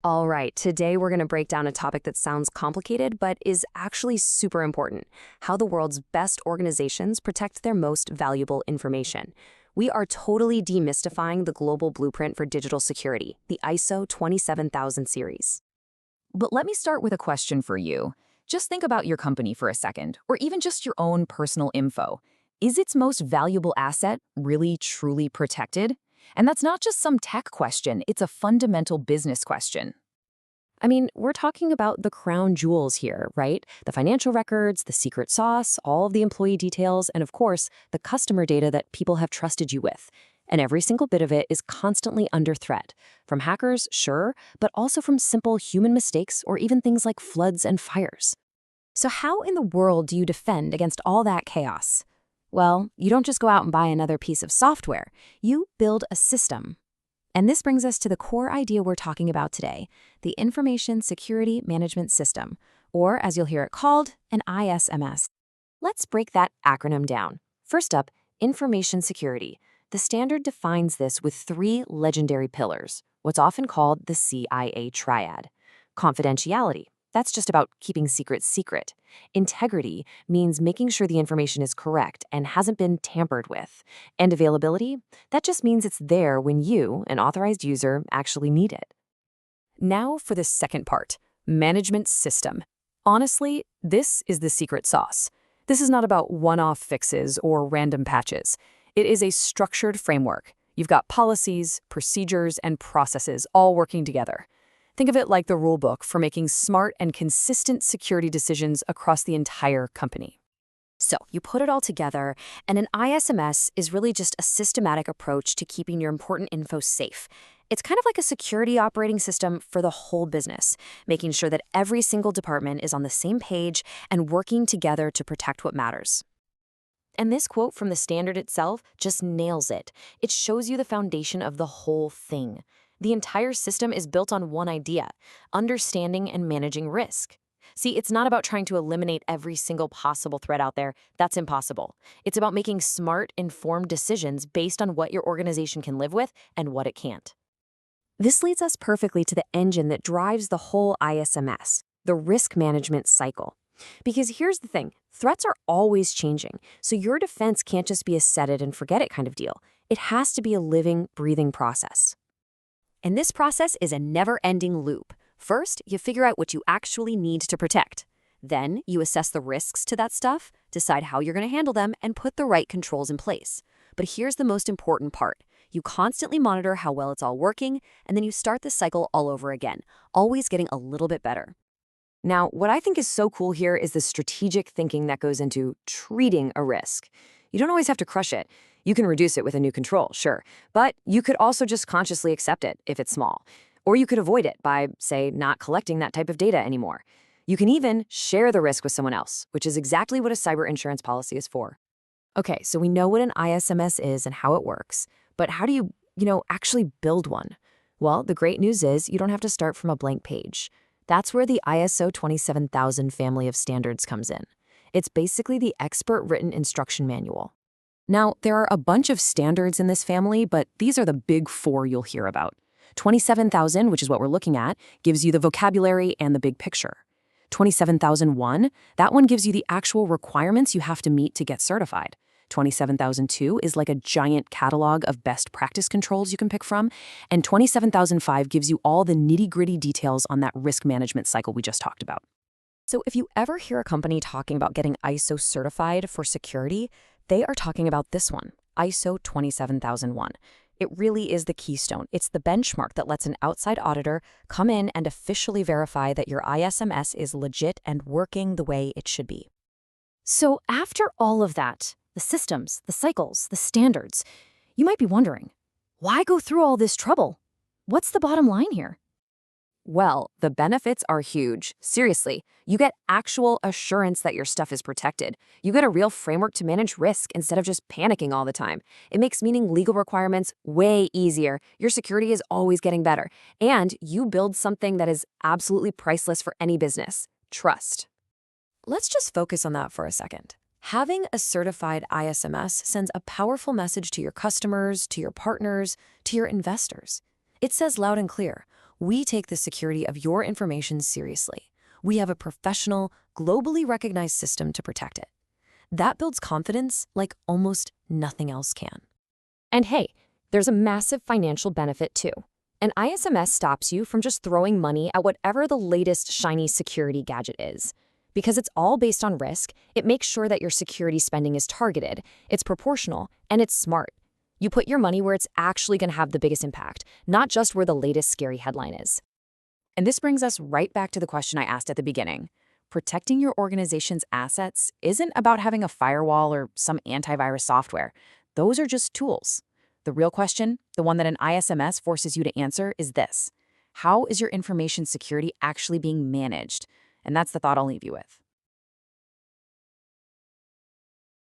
All right, today we're going to break down a topic that sounds complicated but is actually super important: how the world's best organizations protect their most valuable information. We are totally demystifying the global blueprint for digital security, the ISO 27000 series. But let me start with a question for you. Just think about your company for a second, or even just your own personal info. Is its most valuable asset really, truly protected? And that's not just some tech question, it's a fundamental business question. I mean, we're talking about the crown jewels here, right? The financial records, the secret sauce, all of the employee details, and of course, the customer data that people have trusted you with. And every single bit of it is constantly under threat. From hackers, sure, but also from simple human mistakes or even things like floods and fires. So how in the world do you defend against all that chaos? Well, you don't just go out and buy another piece of software. You build a system. And this brings us to the core idea we're talking about today: the Information Security Management System, or as you'll hear it called, an ISMS. Let's break that acronym down. First up, information security. The standard defines this with three legendary pillars, what's often called the CIA triad. Confidentiality. That's just about keeping secrets secret. Integrity means making sure the information is correct and hasn't been tampered with. And availability? That just means it's there when you, an authorized user, actually need it. Now for the second part, management system. Honestly, this is the secret sauce. This is not about one-off fixes or random patches. It is a structured framework. You've got policies, procedures, and processes all working together. Think of it like the rule book for making smart and consistent security decisions across the entire company. So you put it all together, and an ISMS is really just a systematic approach to keeping your important info safe. It's kind of like a security operating system for the whole business, making sure that every single department is on the same page and working together to protect what matters. And this quote from the standard itself just nails it. It shows you the foundation of the whole thing. The entire system is built on one idea: understanding and managing risk. See, it's not about trying to eliminate every single possible threat out there. That's impossible. It's about making smart, informed decisions based on what your organization can live with and what it can't. This leads us perfectly to the engine that drives the whole ISMS, the risk management cycle. Because here's the thing, threats are always changing, so your defense can't just be a set it and forget it kind of deal. It has to be a living, breathing process. And this process is a never-ending loop. First, you figure out what you actually need to protect. Then, you assess the risks to that stuff, decide how you're going to handle them, and put the right controls in place. But here's the most important part. You constantly monitor how well it's all working, and then you start the cycle all over again, always getting a little bit better. Now, what I think is so cool here is the strategic thinking that goes into treating a risk. You don't always have to crush it. You can reduce it with a new control, sure, but you could also just consciously accept it if it's small. Or you could avoid it by, say, not collecting that type of data anymore. You can even share the risk with someone else, which is exactly what a cyber insurance policy is for. Okay, so we know what an ISMS is and how it works, but how do you actually build one? Well, the great news is you don't have to start from a blank page. That's where the ISO 27000 family of standards comes in. It's basically the expert-written instruction manual. Now, there are a bunch of standards in this family, but these are the big four you'll hear about. 27,000, which is what we're looking at, gives you the vocabulary and the big picture. 27,001, that one gives you the actual requirements you have to meet to get certified. 27,002 is like a giant catalog of best practice controls you can pick from. And 27,005 gives you all the nitty-gritty details on that risk management cycle we just talked about. So if you ever hear a company talking about getting ISO certified for security, they are talking about this one, ISO 27001. It really is the keystone. It's the benchmark that lets an outside auditor come in and officially verify that your ISMS is legit and working the way it should be. So after all of that, the systems, the cycles, the standards, you might be wondering, why go through all this trouble? What's the bottom line here? Well, the benefits are huge. Seriously, you get actual assurance that your stuff is protected. You get a real framework to manage risk instead of just panicking all the time. It makes meeting legal requirements way easier. Your security is always getting better. And you build something that is absolutely priceless for any business: trust. Let's just focus on that for a second. Having a certified ISMS sends a powerful message to your customers, to your partners, to your investors. It says loud and clear, We take the security of your information seriously. We have a professional, globally recognized system to protect it. That builds confidence like almost nothing else can. And hey, there's a massive financial benefit too. An ISMS stops you from just throwing money at whatever the latest shiny security gadget is. Because it's all based on risk, it makes sure that your security spending is targeted, it's proportional, and it's smart. You put your money where it's actually going to have the biggest impact, not just where the latest scary headline is. And this brings us right back to the question I asked at the beginning. Protecting your organization's assets isn't about having a firewall or some antivirus software. Those are just tools. The real question, the one that an ISMS forces you to answer, is this: how is your information security actually being managed? And that's the thought I'll leave you with.